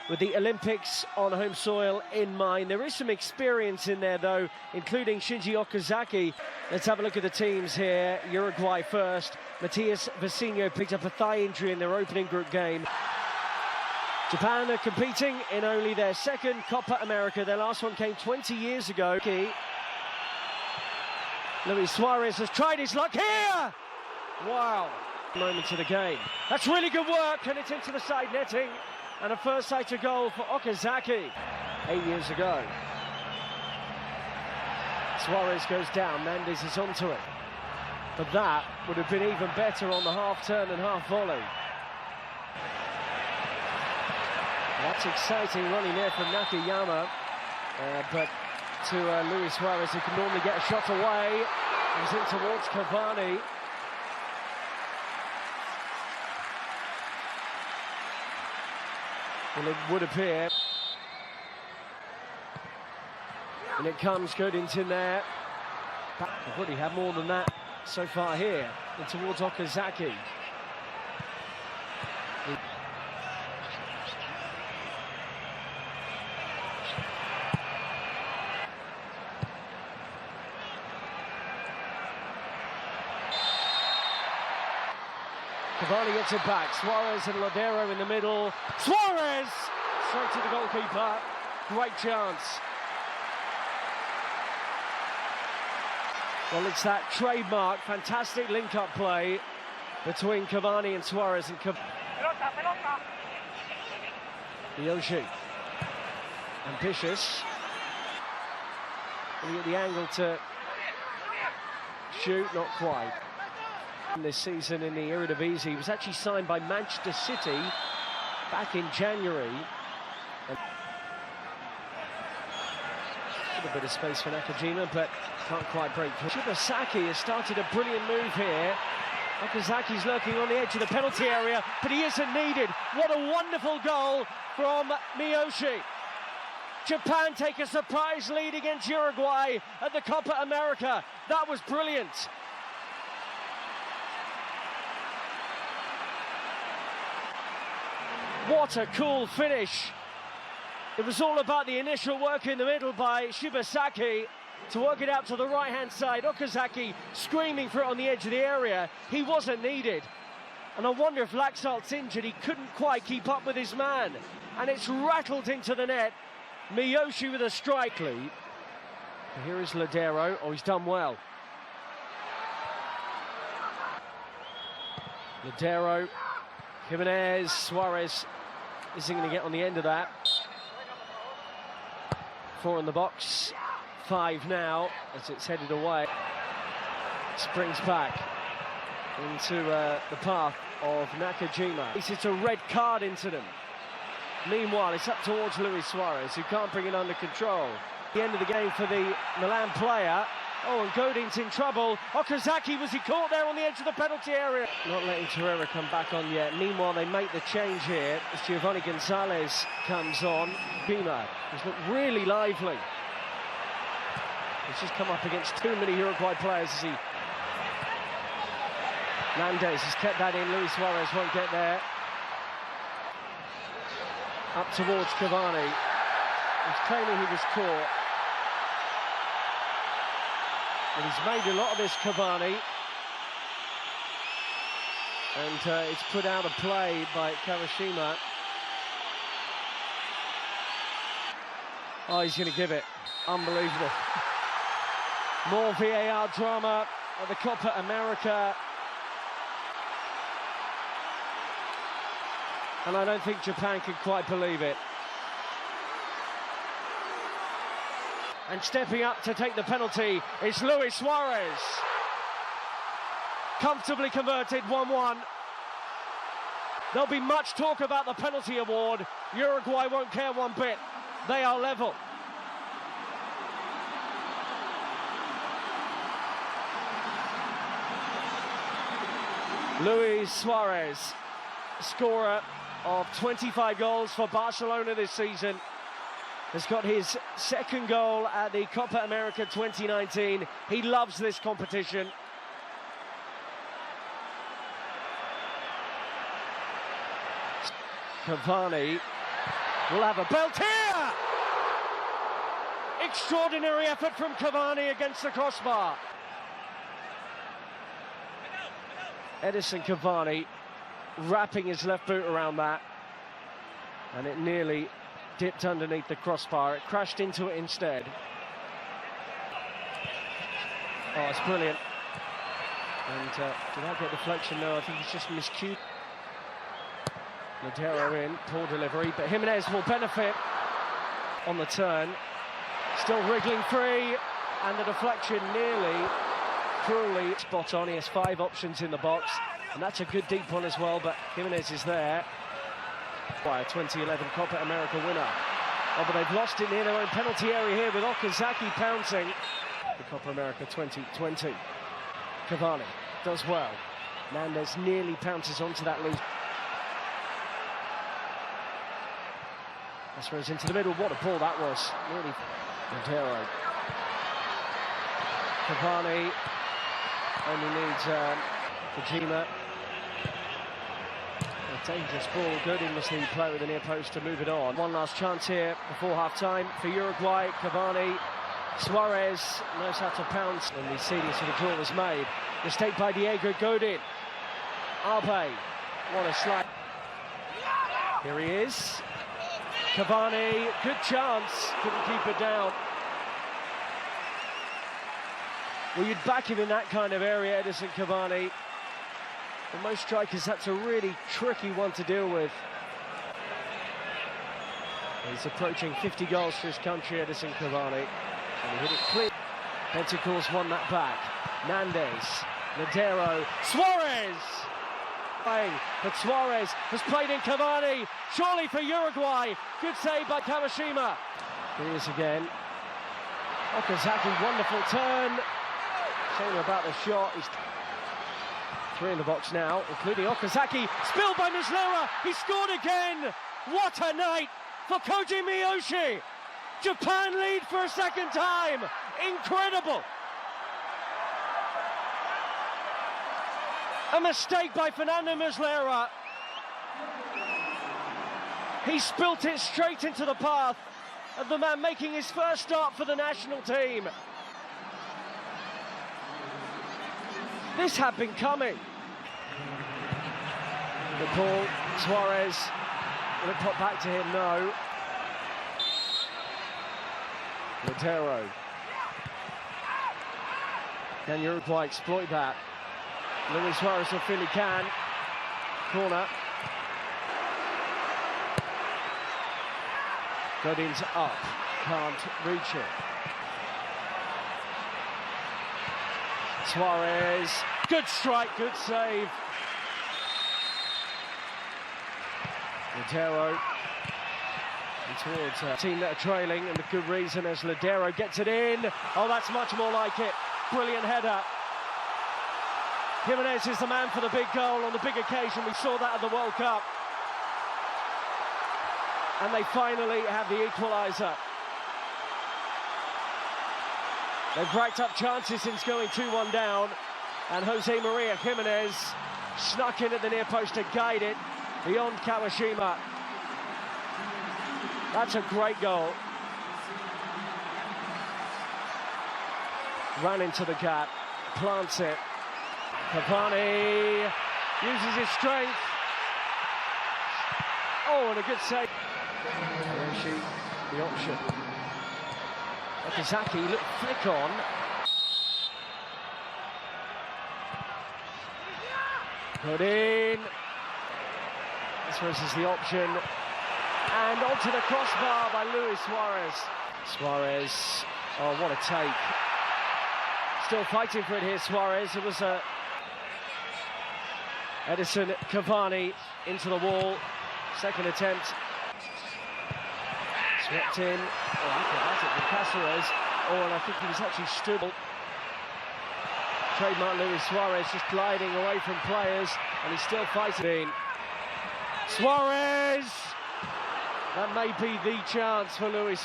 with the Olympics on home soil in mind. There is some experience in there though, including Shinji Okazaki. Let's have a look at the teams here. Uruguay first. Matias Vecino picked up a thigh injury in their opening group game. Japan are competing in only their second Copa America. Their last one came 20 years ago. Luis Suarez has tried his luck here! Wow. Moment of the game. That's really good work, and it's into the side netting. And a first sight to goal for Okazaki 8 years ago. Suarez goes down, Mendes is onto it. But that would have been even better on the half turn and half volley. That's exciting running there from Nakayama, but to Luis Suarez, who can normally get a shot away. He's in towards Cavani. Well, it would appear. And it comes Godington there. They've already had more than that so far here. And towards Okazaki. Cavani gets it back. Suarez and Ladero in the middle. Suarez! Straight to the goalkeeper. Great chance. Well, it's that trademark, fantastic link-up play between Cavani and Suarez and Yoshi. Ambitious. And you get the angle to shoot, not quite. This season in the Eredivisie, he was actually signed by Manchester City back in January. And a bit of space for Nakajima, but can't quite break through. Shibasaki has started a brilliant move here. Okazaki's lurking on the edge of the penalty area, but he isn't needed. What a wonderful goal from Miyoshi. Japan take a surprise lead against Uruguay at the Copa America. That was brilliant. What a cool finish. It was all about the initial work in the middle by Shibasaki to work it out to the right-hand side. Okazaki screaming for it on the edge of the area. He wasn't needed. And I wonder if Laxalt's injured. He couldn't quite keep up with his man. And it's rattled into the net. Miyoshi with a strike lead. Here is Ladero. Oh, he's done well. Ladero, Jimenez, Suarez isn't going to get on the end of that. 4 in the box, 5 now as it's headed away. Springs back into the path of Nakajima. It's a red card incident. Meanwhile, it's up towards Luis Suarez, who can't bring it under control. The end of the game for the Milan player. Oh, and Godin's in trouble. Okazaki, was he caught there on the edge of the penalty area? Not letting Torreira come back on yet. Meanwhile, they make the change here as Giovanni Gonzalez comes on. Bima has looked really lively. He's just come up against too many Uruguay players as he... Landes has kept that in. Luis Suarez won't get there. Up towards Cavani. He's claiming he was caught. And he's made a lot of this, Cavani. And it's put out of play by Kawashima. Oh, he's going to give it. Unbelievable. More VAR drama at the Copa America. And I don't think Japan can quite believe it. And stepping up to take the penalty is Luis Suarez. Comfortably converted, 1-1. There'll be much talk about the penalty award. Uruguay won't care one bit. They are level. Luis Suarez, scorer of 25 goals for Barcelona this season, has got his second goal at the Copa America 2019. He loves this competition. Cavani We'll have a belt here! Extraordinary effort from Cavani against the crossbar. Edison Cavani wrapping his left boot around that, and it nearly dipped underneath the crossbar. It crashed into it instead. Oh, it's brilliant. And did that get deflection? No, I think he's just miscued. Ladero in, poor delivery, but Jimenez will benefit on the turn. Still wriggling free, and the deflection nearly, cruelly spot on. He has 5 options in the box, and that's a good deep one as well, but Jimenez is there. By a 2011 Copa America winner. Oh, but they've lost it near their own penalty area here with Okazaki pouncing. The Copa America 2020. Cavani does well. Mendes nearly pounces onto that loose. That's where it's into the middle. What a ball that was. Nearly Montero. Cavani only needs Kojima. A dangerous ball. Godin must need play with the near post to move it on. One last chance here before half-time for Uruguay. Cavani. Suarez knows how to pounce, and the ceding to the draw was made. Mistake by Diego Godin. Arbe, what a slide. Here he is. Cavani, good chance, couldn't keep it down. Well, you'd back him in that kind of area, Edison Cavani. For most strikers, that's a really tricky one to deal with. He's approaching 50 goals for his country, Edison Cavani. And he hit it clear. Pentacles won that back. Mendes, Ladero, Suarez! But Suarez has played in Cavani, surely for Uruguay. Good save by Kawashima. Here he is again. Okazaki, wonderful turn. Shame about the shot. He's 3 in the box now, including Okazaki. Spilled by Muslera. He scored again. What a night for Koji Miyoshi. Japan lead for a second time. Incredible. A mistake by Fernando Muslera. He spilt it straight into the path of the man making his first start for the national team. This had been coming. The ball, Suarez. Will it pop back to him? No. Ladero. Can Uruguay exploit that? Luis Suarez will feel he can. Corner. Godin's up. Can't reach it. Suarez. Good strike, good save. Ladero. Towards a team that are trailing, and with good reason, as Ladero gets it in. Oh, that's much more like it. Brilliant header. Jimenez is the man for the big goal on the big occasion. We saw that at the World Cup. And they finally have the equaliser. They've racked up chances since going 2-1 down. And Jose Maria Jimenez snuck in at the near post to guide it beyond Kawashima. That's a great goal. Ran into the gap, plants it. Cavani uses his strength. Oh, and a good save. Hiroshi, the option. Okazaki, look, flick on. Put in. This is the option. And onto the crossbar by Luis Suarez. Suarez, oh, what a take. Still fighting for it here, Suarez. It was Edison Cavani into the wall. Second attempt. Swept in. Oh, acrobatic with Cáceres. Oh, and I think he was actually stood. Trademark Luis Suarez just gliding away from players, and he's still fighting. Suarez! That may be the chance for Luis.